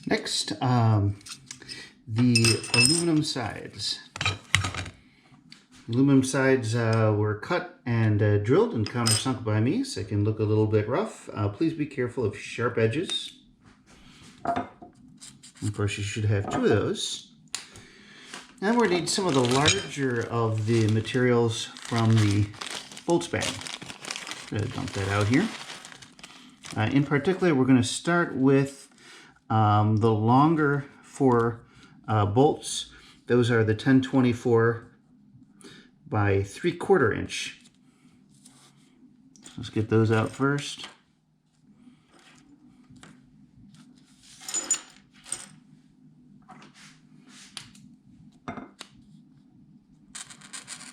Next, the aluminum sides. Aluminum sides were cut and drilled and countersunk by me, so they can look a little bit rough. Please be careful of sharp edges. Of course, you should have 2 of those. And we're going to need some of the larger of the materials from the bolts bag. I'm going to dump that out here. In particular, we're going to start with the longer 4 bolts. Those are the 1024 by 3/4 inch. Let's get those out first.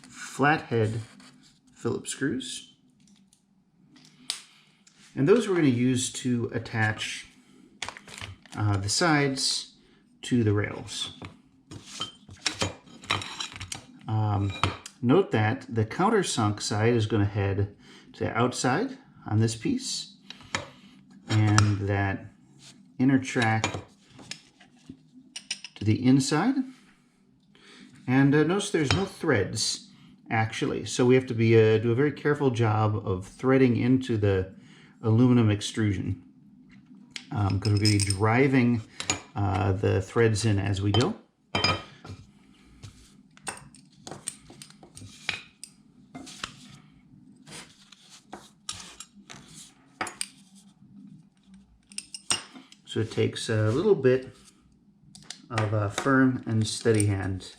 Flathead Phillips screws. And those we're going to use to attach the sides to the rails. Note that the countersunk side is going to head to the outside on this piece, and that inner track to the inside. And notice there's no threads actually, so we have to do a very careful job of threading into the aluminum extrusion because we're going to be driving the threads in as we go. So it takes a little bit of a firm and steady hand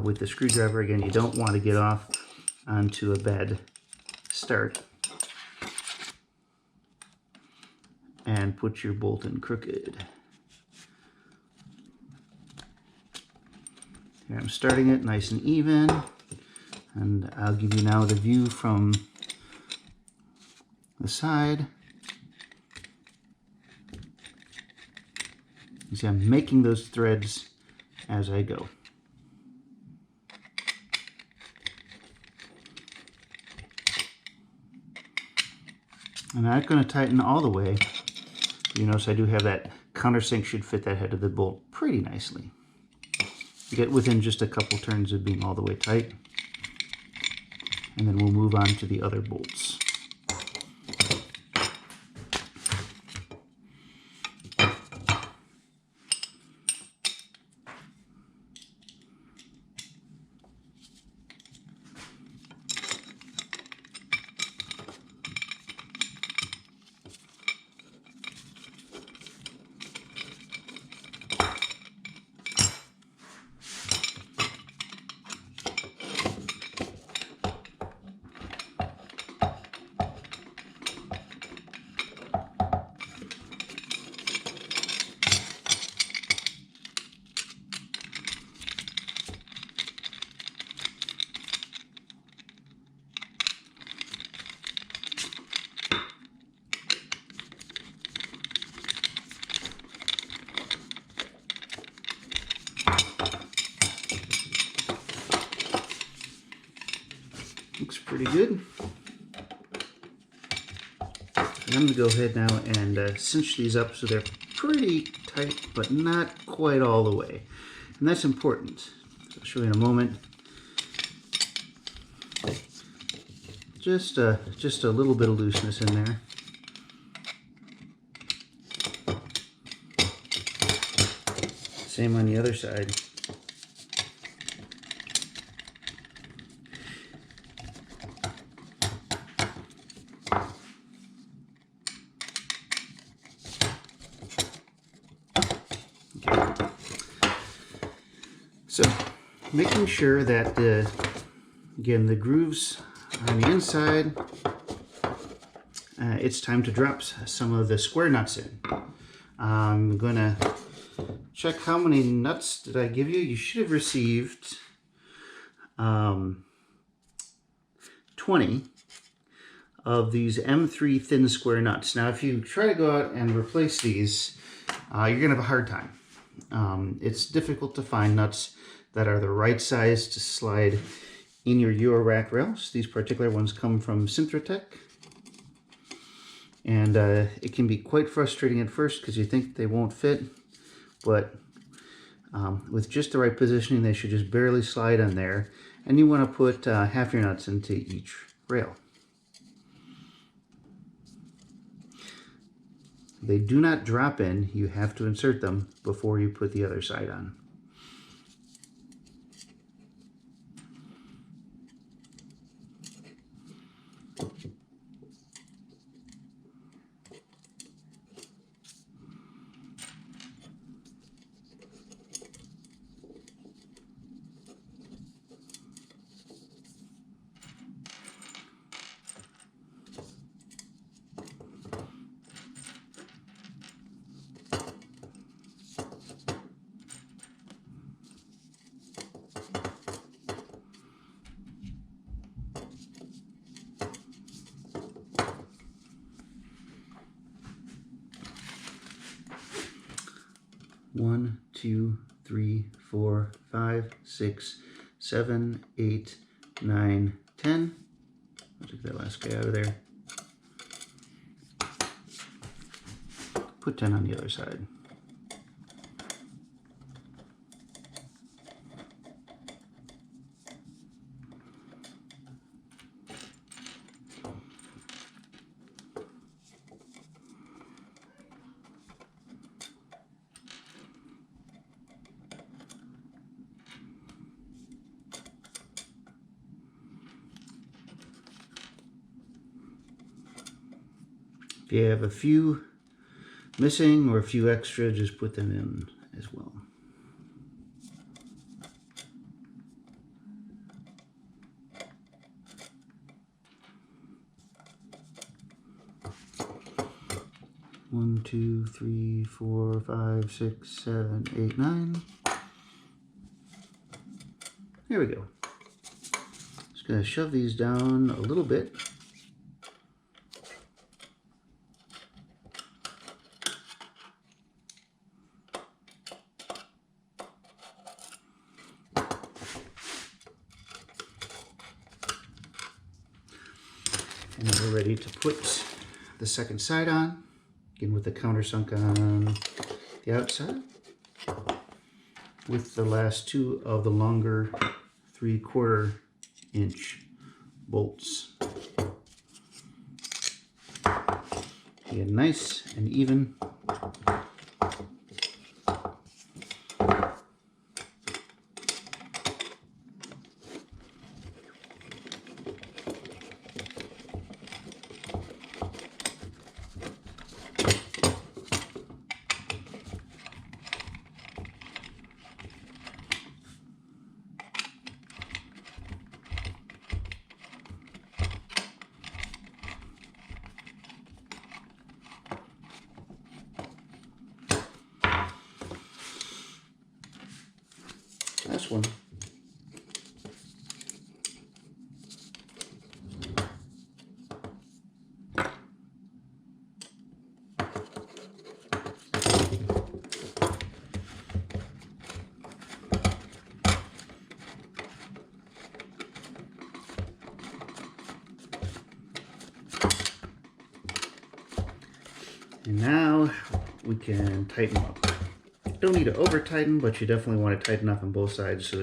with the screwdriver. Again, you don't want to get off onto a bad start. And put your bolt in crooked. Here I'm starting it nice and even. And I'll give you now the view from the side. You see I'm making those threads as I go. I'm not going to tighten all the way. You notice I do have that countersink should fit that head of the bolt pretty nicely. You get within just a couple turns of being all the way tight. And then we'll move on to the other bolts. Looks pretty good. I'm going to go ahead now and cinch these up so they're pretty tight, but not quite all the way. And that's important. I'll show you in a moment. Just a little bit of looseness in there. Same on the other side. So, making sure that, again, the grooves on the inside, it's time to drop some of the square nuts in. I'm going to check how many nuts did I give you. You should have received 20 of these M3 thin square nuts. Now, if you try to go out and replace these, you're going to have a hard time. It's difficult to find nuts that are the right size to slide in your Eurorack rails. These particular ones come from Synthrotech. And it can be quite frustrating at first because you think they won't fit. but with just the right positioning, they should just barely slide on there. And you want to put half your nuts into each rail. They do not drop in. You have to insert them before you put the other side on. One, 2, 3, 4, 5, 6, 7, 8, 9, 10. I'll take that last guy out of there. Put 10 on the other side. If you have a few missing or a few extra, just put them in as well. One, 2, 3, 4, 5, 6, 7, 8, 9. There we go. Just gonna shove these down a little bit. And then we're ready to put the second side on, again with the countersunk on the outside, with the last two of the longer 3/4 inch bolts. Again, nice and even. This one. And now we can tighten up. Don't need to over tighten, but you definitely want to tighten up on both sides so that